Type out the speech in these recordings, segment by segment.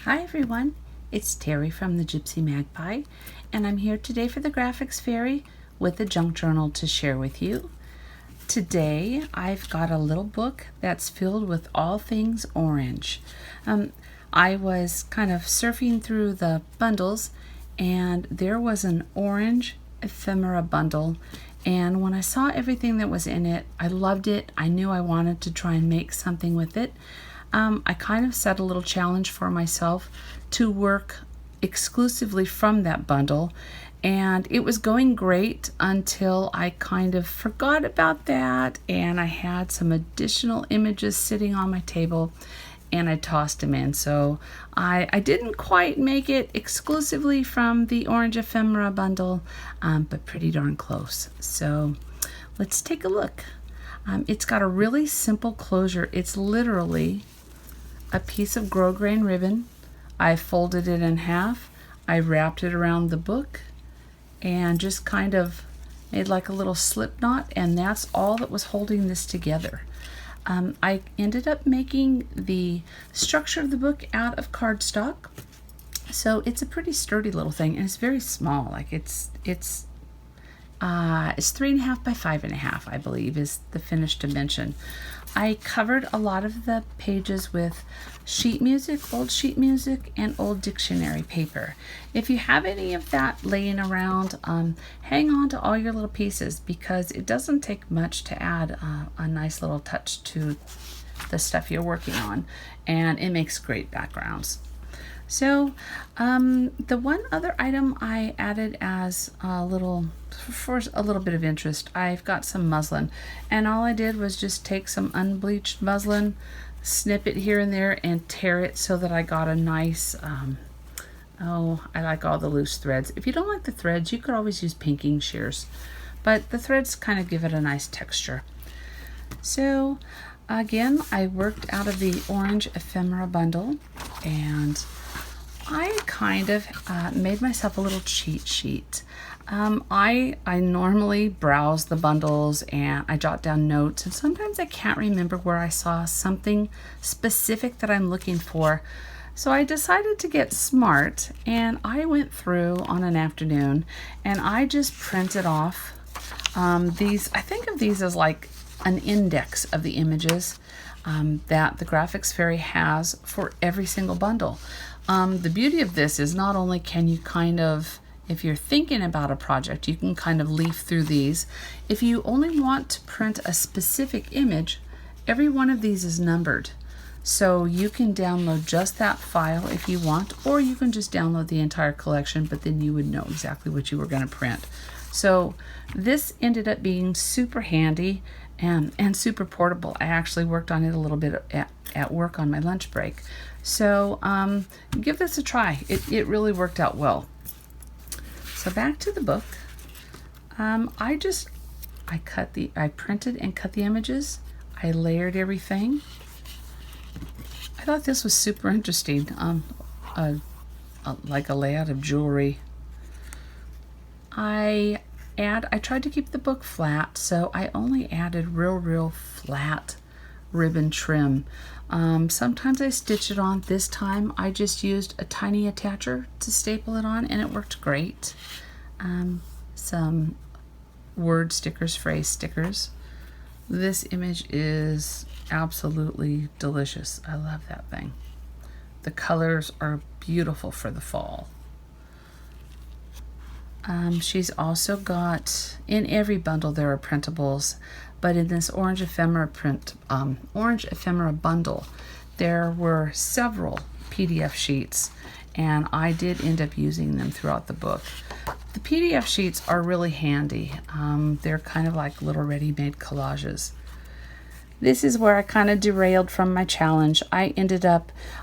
Hi everyone, it's Terry from the Gypsy Magpie, and I'm here today for the Graphics Fairy with a junk journal to share with you. Today I've got a little book that's filled with all things orange. I was kind of surfing through the bundles and there was an orange ephemera bundle, and when I saw everything that was in it, I loved it. I knew I wanted to try and make something with it. I kind of set a little challenge for myself to work exclusively from that bundle, and it was going great until I kind of forgot about that, and I had some additional images sitting on my table and I tossed them in. So I didn't quite make it exclusively from the orange ephemera bundle, but pretty darn close. So let's take a look. It's got a really simple closure. It's literally a piece of grosgrain ribbon. I folded it in half. I wrapped it around the book and just kind of made like a little slip knot, and that's all that was holding this together. I ended up making the structure of the book out of cardstock, so it's a pretty sturdy little thing, and it's very small. Like it's 3.5 by 5.5, I believe, is the finished dimension. I covered a lot of the pages with old sheet music, and old dictionary paper. If you have any of that laying around, hang on to all your little pieces, because it doesn't take much to add a nice little touch to the stuff you're working on, and it makes great backgrounds. So the one other item I added as for a little bit of interest, I've got some muslin, and all I did was just take some unbleached muslin, snip it here and there, and tear it so that I got a nice, I like all the loose threads. If you don't like the threads, you could always use pinking shears, but the threads kind of give it a nice texture. So again, I worked out of the orange ephemera bundle, and I kind of made myself a little cheat sheet. I normally browse the bundles and I jot down notes, and sometimes I can't remember where I saw something specific that I'm looking for. So I decided to get smart, and I went through on an afternoon and I just printed off these. I think of these as like an index of the images that the Graphics Fairy has for every single bundle. The beauty of this is not only can you kind of, if you're thinking about a project, you can kind of leaf through these. If you only want to print a specific image, every one of these is numbered. So you can download just that file if you want, or you can just download the entire collection, but then you would know exactly what you were going to print. So this ended up being super handy and super portable. I actually worked on it a little bit at work on my lunch break. So give this a try. It really worked out well. So back to the book. I printed and cut the images. I layered everything. I thought this was super interesting. Like a layout of jewelry. I tried to keep the book flat, so I only added real flat ribbon trim. Sometimes I stitch it on. This time I just used a tiny attacher to staple it on, and it worked great. Some word stickers, phrase stickers. This image is absolutely delicious. I love that thing. The colors are beautiful for the fall. She's also got, in every bundle there are printables, but in this orange ephemera bundle, there were several PDF sheets, and I did end up using them throughout the book. The PDF sheets are really handy. They're kind of like little ready-made collages. This is where I kind of derailed from my challenge. I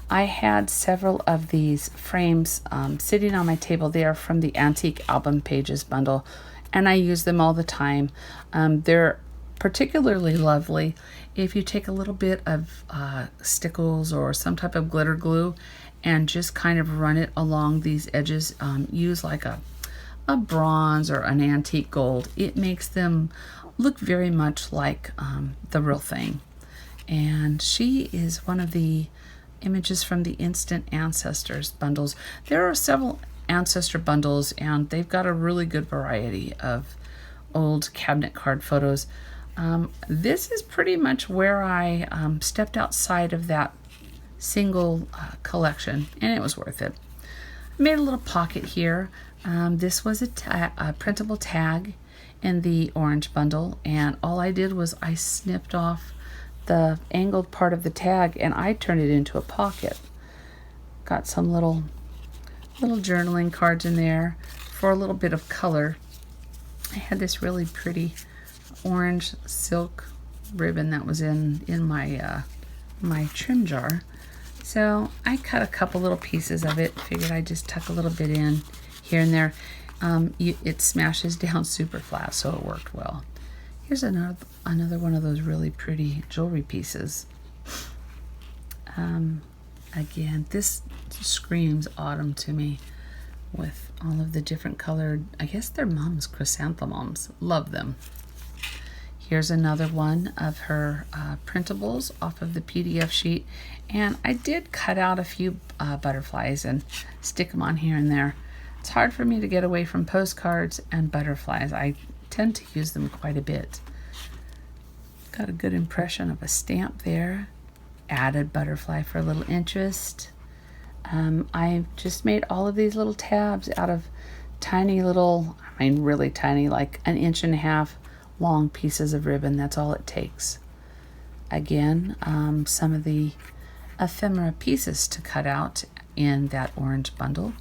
had several of these frames sitting on my table. They are from the Antique Album Pages bundle, and I use them all the time. They're particularly lovely if you take a little bit of stickles or some type of glitter glue and just kind of run it along these edges. Use like a bronze or an antique gold. It makes them look very much like the real thing. And she is one of the images from the Instant Ancestors bundles. There are several ancestor bundles, and they've got a really good variety of old cabinet card photos. This is pretty much where I stepped outside of that single collection, and it was worth it. I made a little pocket here. This was a printable tag in the orange bundle, and all I did was I snipped off the angled part of the tag and I turned it into a pocket. Got some little journaling cards in there for a little bit of color. I had this really pretty orange silk ribbon that was in my my trim jar. So I cut a couple little pieces of it. Figured I'd just tuck a little bit in here and there. It smashes down super flat, so it worked well. Here's another one of those really pretty jewelry pieces. Again, this screams autumn to me with all of the different colored, I guess they're mums, chrysanthemums. Love them. Here's another one of her printables off of the PDF sheet. And I did cut out a few butterflies and stick them on here and there. It's hard for me to get away from postcards and butterflies. I tend to use them quite a bit. Got a good impression of a stamp there. Added butterfly for a little interest. I just made all of these little tabs out of tiny little, I mean really tiny, like 1.5 inch long pieces of ribbon. That's all it takes. Again, some of the ephemera pieces to cut out in that orange bundle.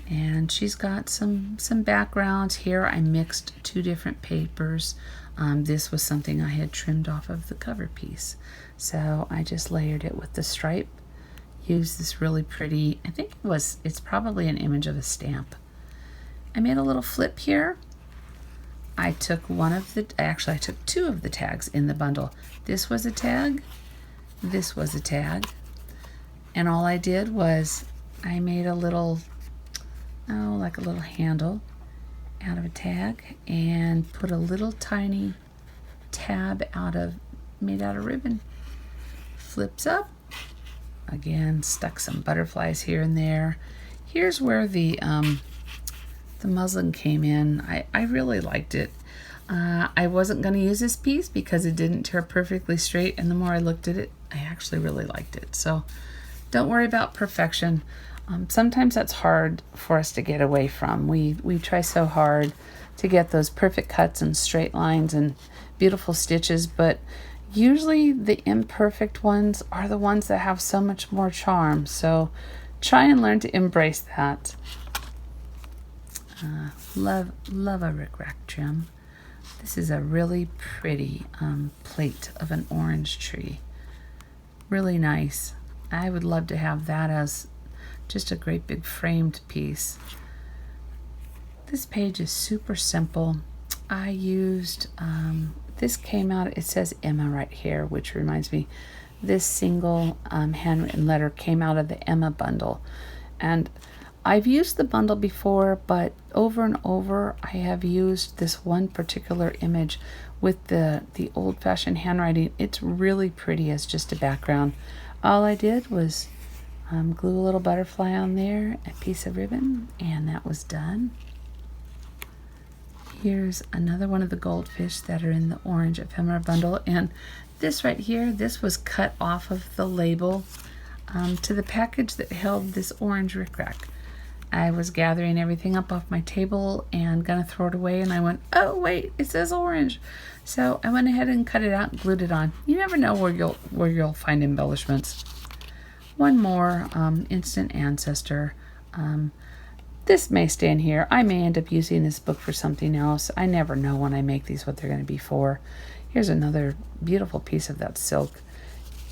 And she's got some backgrounds here. I mixed 2 different papers. This was something I had trimmed off of the cover piece. So I just layered it with the stripe. Used this really pretty, I think it's probably an image of a stamp. I made a little flip here. I took I took 2 of the tags in the bundle. This was a tag, this was a tag. And all I did was I made a little, like a little handle out of a tag and put a little tiny tab made out of ribbon. Flips up. Again, stuck some butterflies here and there. Here's where the muslin came in. I really liked it. I wasn't going to use this piece because it didn't tear perfectly straight, and the more I looked at it, I actually really liked it. So don't worry about perfection. Sometimes that's hard for us to get away from. We try so hard to get those perfect cuts and straight lines and beautiful stitches, but usually the imperfect ones are the ones that have so much more charm. So try and learn to embrace that. Love a rickrack trim. This is a really pretty plate of an orange tree. Really nice. I would love to have that as just a great big framed piece. This page is super simple. I used, this came out, it says Emma right here, which reminds me, this single handwritten letter came out of the Emma bundle. And I've used the bundle before, but over and over I have used this one particular image with the old-fashioned handwriting. It's really pretty as just a background. All I did was glue a little butterfly on there, a piece of ribbon, and that was done. Here's another one of the goldfish that are in the orange ephemera bundle, and this right here, this was cut off of the label to the package that held this orange rickrack. I was gathering everything up off my table and gonna throw it away, and I went, oh wait, it says orange. So I went ahead and cut it out and glued it on. You never know where you'll find embellishments. One more Instant Ancestor. This may stay in here. I may end up using this book for something else. I never know when I make these what they're going to be for. Here's another beautiful piece of that silk.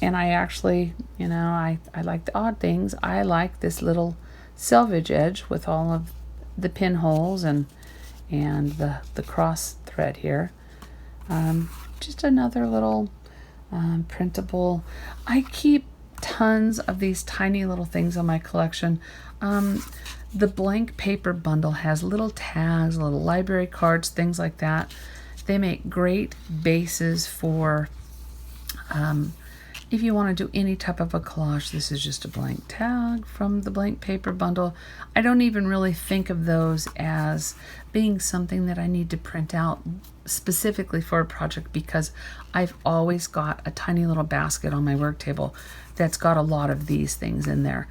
And I actually, I like the odd things. I like this little selvage edge with all of the pinholes and the cross thread here. Just another little printable. I keep tons of these tiny little things in my collection. The blank paper bundle has little tags, little library cards, things like that. They make great bases for If you want to do any type of a collage, this is just a blank tag from the blank paper bundle. I don't even really think of those as being something that I need to print out specifically for a project, because I've always got a tiny little basket on my work table that's got a lot of these things in there.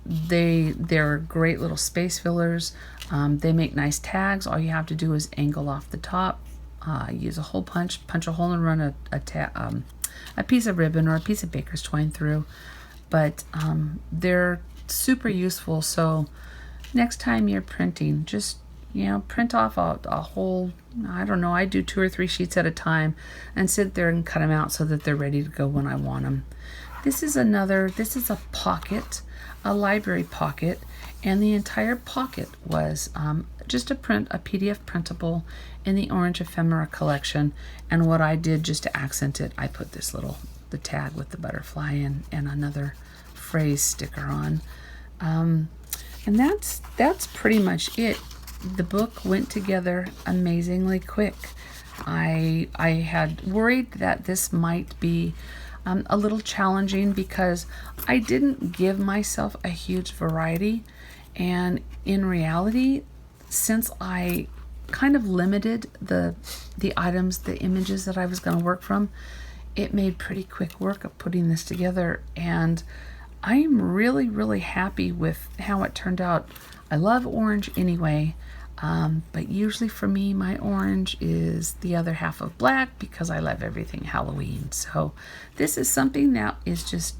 They're great little space fillers. They make nice tags. All you have to do is angle off the top, use a hole punch a hole and run a piece of ribbon or a piece of baker's twine through. But they're super useful. So next time you're printing, just print off a whole, I don't know, I do 2 or 3 sheets at a time and sit there and cut them out so that they're ready to go when I want them. This is a pocket, a library pocket, and the entire pocket was just a PDF printable in the Orange Ephemera collection. And what I did just to accent it, I put the tag with the butterfly and another phrase sticker on. And that's pretty much it. The book went together amazingly quick. I had worried that this might be a little challenging because I didn't give myself a huge variety, and in reality, since I kind of limited the items, the images that I was going to work from, it made pretty quick work of putting this together, and I am really, really happy with how it turned out. I love orange anyway, but usually for me, my orange is the other half of black because I love everything Halloween. So this is something that is just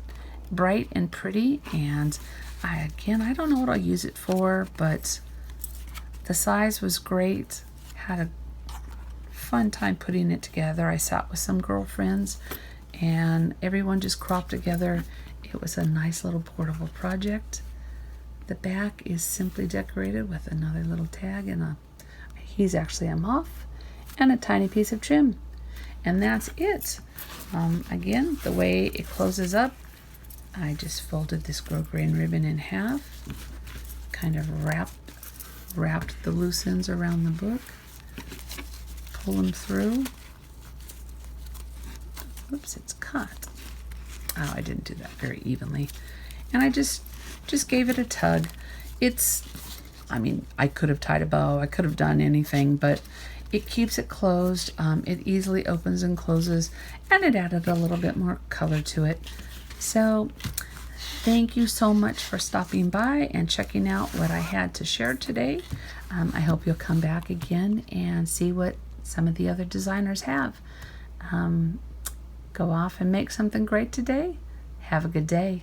bright and pretty, and I don't know what I'll use it for, but the size was great. Had a fun time putting it together. I sat with some girlfriends and everyone just cropped together. It was a nice little portable project. The back is simply decorated with another little tag and he's actually a moth and a tiny piece of trim. And that's it. Again, the way it closes up, I just folded this grosgrain ribbon in half, kind of wrapped the loose ends around the book, pull them through. Oops, it's cut. Oh, I didn't do that very evenly. And I just gave it a tug. I could have tied a bow, I could have done anything, but it keeps it closed. It easily opens and closes, and it added a little bit more color to it. So thank you so much for stopping by and checking out what I had to share today. I hope you'll come back again and see what some of the other designers have. Go off and make something great today. Have a good day.